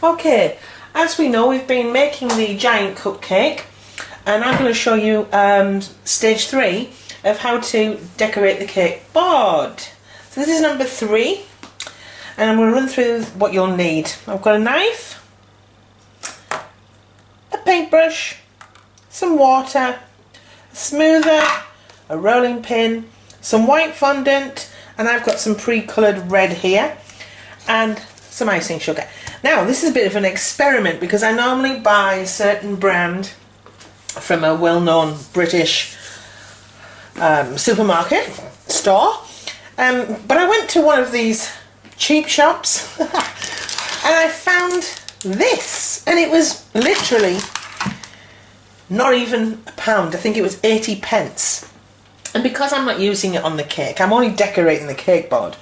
Okay, as we know, we've been making the giant cupcake, and I'm going to show you stage 3 of how to decorate the cake board. So this is number 3, and I'm going to run through what you'll need. I've got a knife, a paintbrush, some water, a smoother, a rolling pin, some white fondant, and I've got some pre-coloured red here, and some icing sugar. Now this is a bit of an experiment because I normally buy a certain brand from a well-known British supermarket store, but I went to one of these cheap shops and I found this, and it was literally not even a pound. I think it was 80 pence. And because I'm not using it on the cake, I'm only decorating the cake board,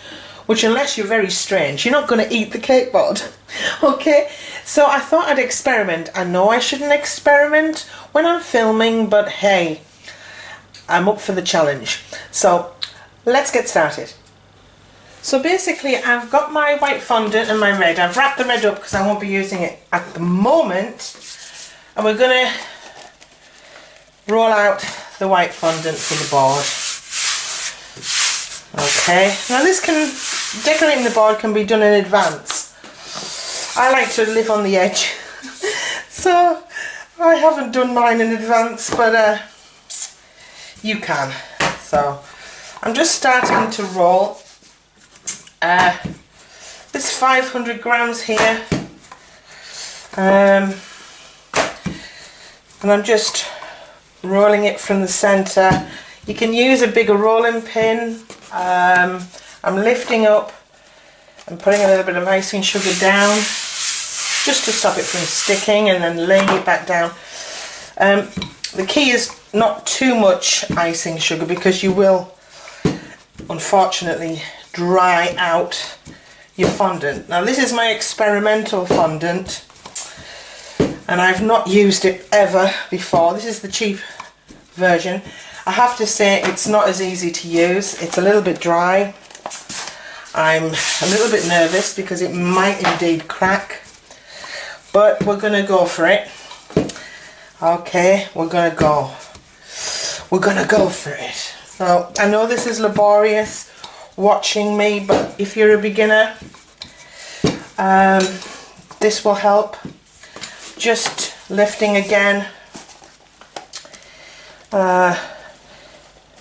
which, unless you're very strange, you're not going to eat the cake board. Okay, so I thought I'd experiment. I know I shouldn't experiment when I'm filming, but hey, I'm up for the challenge. So let's get started. So basically I've got my white fondant and my red. I've wrapped the red up because I won't be using it at the moment, and we're going to roll out the white fondant for the board. Okay, now decorating the board can be done in advance. I like to live on the edge, so I haven't done mine in advance, but you can. So I'm just starting to roll. There's 500 grams here, and I'm just rolling it from the centre. You can use a bigger rolling pin. I'm lifting up and putting a little bit of icing sugar down just to stop it from sticking, and then laying it back down. The key is not too much icing sugar because you will unfortunately dry out your fondant. Now this is my experimental fondant and I've not used it ever before. This is the cheap version. I have to say it's not as easy to use. It's a little bit dry. I'm a little bit nervous because it might indeed crack, but we're going to go for it. Okay, we're going to go for it. So I know this is laborious watching me, but if you're a beginner, this will help. Just lifting again.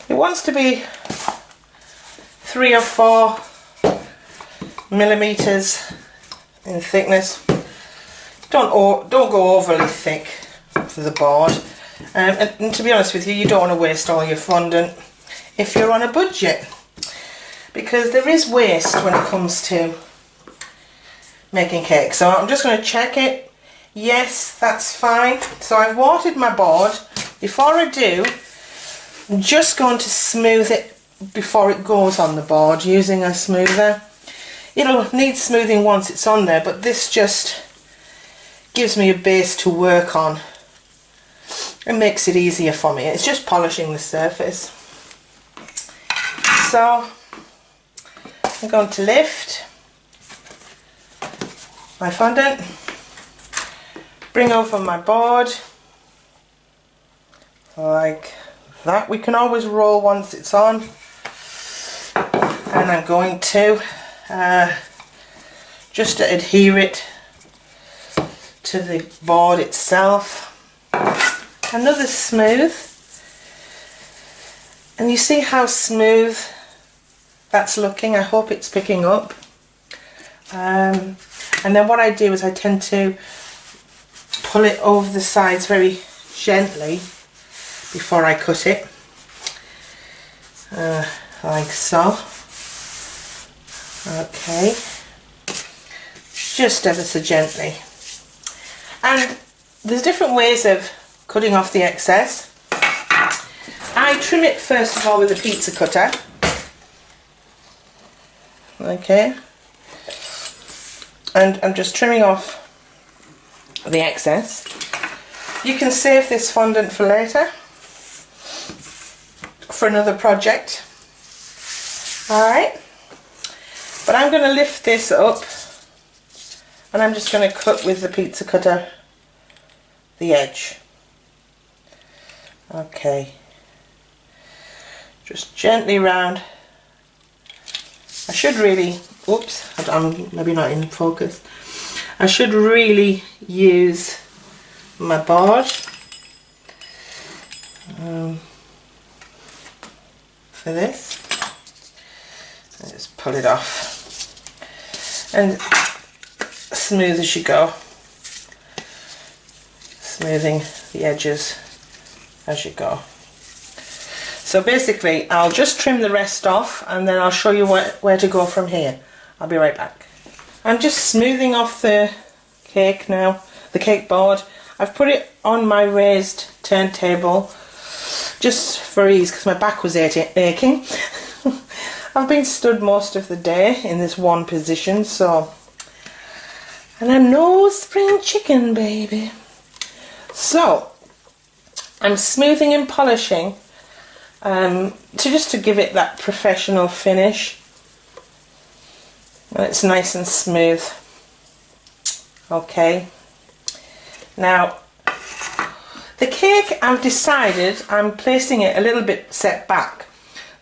It wants to be 3 or 4 millimeters in thickness. Don't go overly thick for the board, and to be honest with you, you don't want to waste all your fondant if you're on a budget, because there is waste when it comes to making cake. So I'm just going to check it. Yes, that's fine. So I've watered my board. Before I do, I'm just going to smooth it before it goes on the board using a smoother. It'll need smoothing once it's on there, but this just gives me a base to work on. It makes it easier for me. It's just polishing the surface. So I'm going to lift my fondant, bring over my board like that. We can always roll once it's on, and I'm going to just to adhere it to the board itself. Another smooth, and you see how smooth that's looking. I hope it's picking up. And then what I do is I tend to pull it over the sides very gently before I cut it, like so. Okay, just ever so gently. And there's different ways of cutting off the excess. I trim it first of all with a pizza cutter. Okay, and I'm just trimming off the excess. You can save this fondant for later, for another project. Alright, but I'm going to lift this up and I'm just going to cut with the pizza cutter the edge. Okay, just gently round. I should really, oops, I'm maybe not in focus. I should really use my board for this. And just pull it off and smooth as you go, smoothing the edges as you go. So basically I'll just trim the rest off and then I'll show you where to go from here. I'll be right back. I'm just smoothing off the cake now, the cake board. I've put it on my raised turntable just for ease because my back was aching. I've been stood most of the day in this one position, so, and I'm no spring chicken, baby. So I'm smoothing and polishing to give it that professional finish, and it's nice and smooth. Okay, now the cake, I've decided I'm placing it a little bit set back,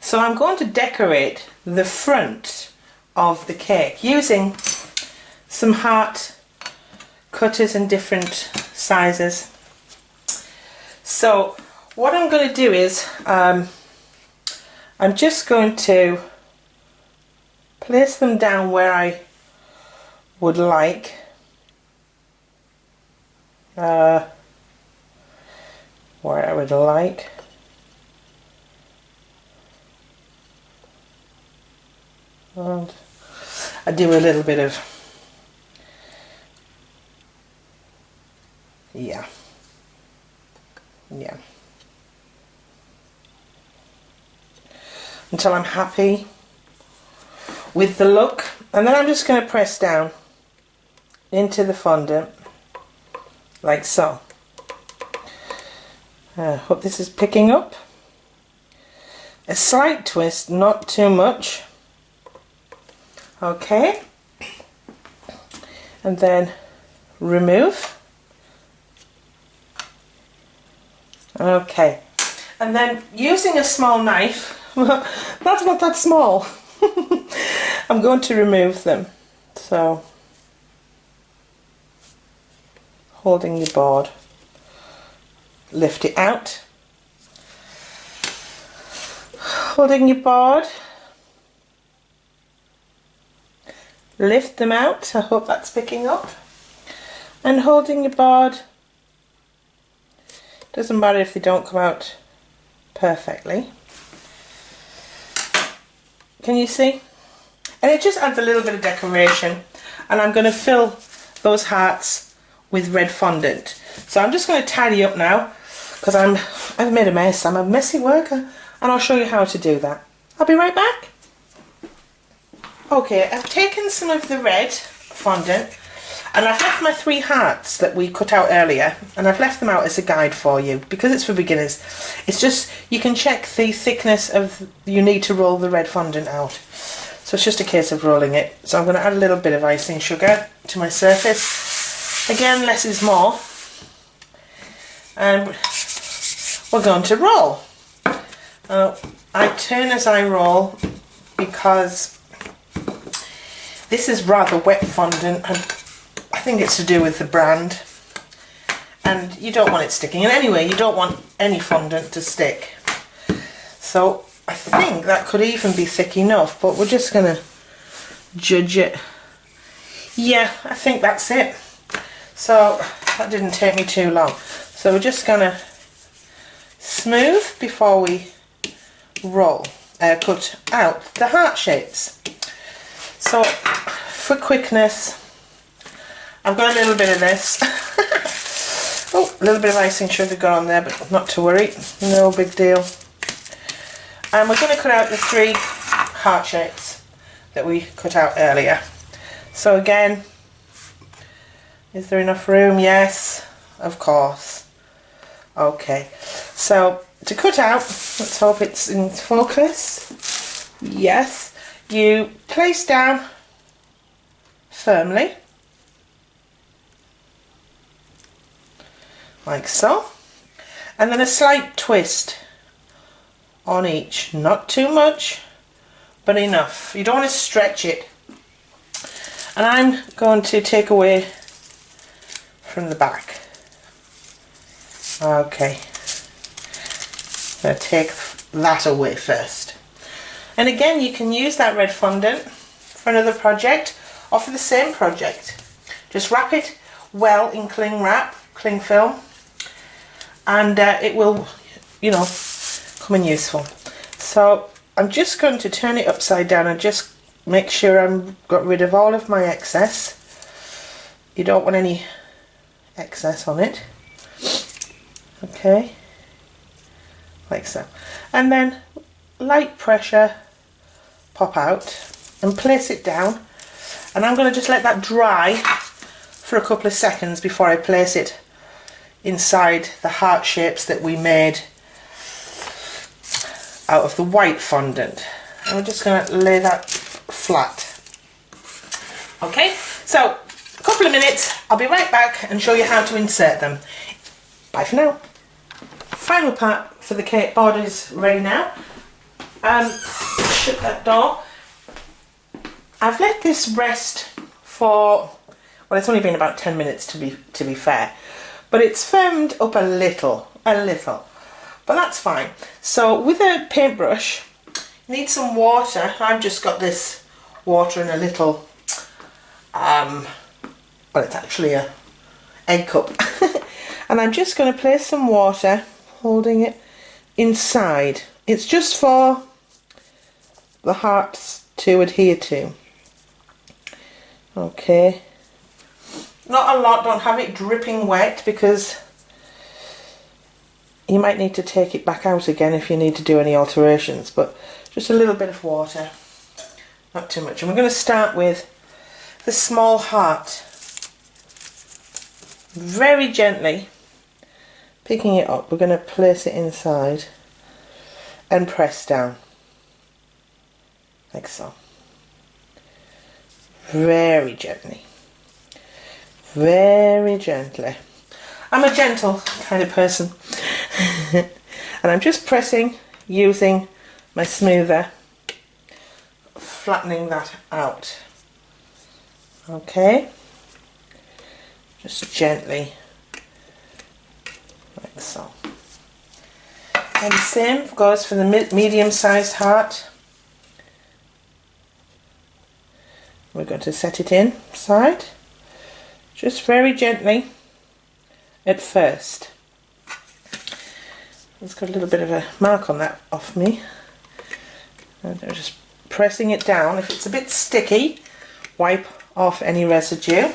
so I'm going to decorate the front of the cake using some heart cutters in different sizes. So what I'm going to do is I'm just going to place them down where I would like. Where I would like. And I do a little bit of, yeah, until I'm happy with the look, and then I'm just going to press down into the fondant like so. I hope this is picking up. A slight twist, not too much. Okay, and then remove. Okay, and then using a small knife, that's not that small, I'm going to remove them. So, holding your board, lift it out, holding your board, lift them out. I hope that's picking up. And holding your board, doesn't matter if they don't come out perfectly. Can you see? And it just adds a little bit of decoration. And I'm going to fill those hearts with red fondant. So I'm just going to tidy up now because I've made a mess. I'm a messy worker, and I'll show you how to do that. I'll be right back. Okay, I've taken some of the red fondant and I've left my 3 hearts that we cut out earlier, and I've left them out as a guide for you because it's for beginners. It's just, you can check the thickness of, you need to roll the red fondant out. So it's just a case of rolling it. So I'm going to add a little bit of icing sugar to my surface. Again, less is more. And we're going to roll. I turn as I roll because this is rather wet fondant, and I think it's to do with the brand, and you don't want it sticking. And anyway, you don't want any fondant to stick. So I think that could even be thick enough, but we're just going to judge it. Yeah, I think that's it. So that didn't take me too long. So we're just going to smooth before we roll, cut out the heart shapes. So for quickness, I've got a little bit of this. Oh, a little bit of icing sugar got on there, but not to worry, no big deal. And we're going to cut out the 3 heart shapes that we cut out earlier. So again, is there enough room? Yes, of course. Okay, so to cut out, let's hope it's in focus. Yes, you place down firmly like so, and then a slight twist on each, not too much but enough. You don't want to stretch it. And I'm going to take away from the back. Okay, I'm going to take that away first. And again, you can use that red fondant for another project or for the same project. Just wrap it well in cling film, and it will, you know, come in useful. So I'm just going to turn it upside down and just make sure I've got rid of all of my excess. You don't want any excess on it. Okay, like so. And then light pressure, pop out and place it down. And I'm going to just let that dry for a couple of seconds before I place it inside the heart shapes that we made out of the white fondant. And we're just going to lay that flat. Okay, so a couple of minutes, I'll be right back and show you how to insert them. Bye for now. Final part for the cake board is ready now. Shut that door. I've let this rest for, well, it's only been about 10 minutes to be fair, but it's firmed up a little, but that's fine. So with a paintbrush, you need some water. I've just got this water in a little, well, it's actually a egg cup, and I'm just going to place some water, holding it inside. It's just for the hearts to adhere to. Okay, not a lot, don't have it dripping wet because you might need to take it back out again if you need to do any alterations, but just a little bit of water, not too much. And we're going to start with the small heart. Very gently picking it up, we're going to place it inside and press down like so. Very gently, very gently. I'm a gentle kind of person. And I'm just pressing using my smoother, flattening that out. Okay, just gently like so. And the same goes for the medium-sized heart. We're going to set it inside, just very gently at first. It's got a little bit of a mark on that off me. And I'm just pressing it down. If it's a bit sticky, wipe off any residue.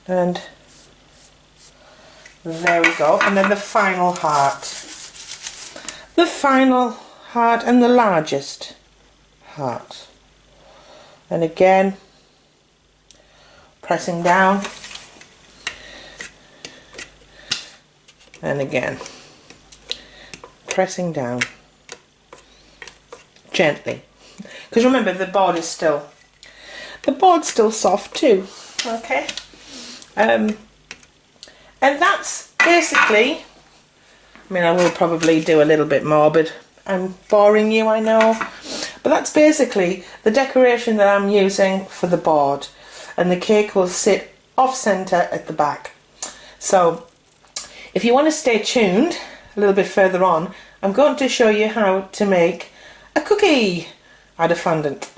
And there we go. And then the final heart. The final heart and the largest heart. And again, pressing down, and again, pressing down, gently, because remember the board's still soft too. Okay, and that's basically, I mean, I will probably do a little bit more, but I'm boring you, I know. But that's basically the decoration that I'm using for the board, and the cake will sit off centre at the back. So if you want to stay tuned a little bit further on, I'm going to show you how to make a cookie out of fondant.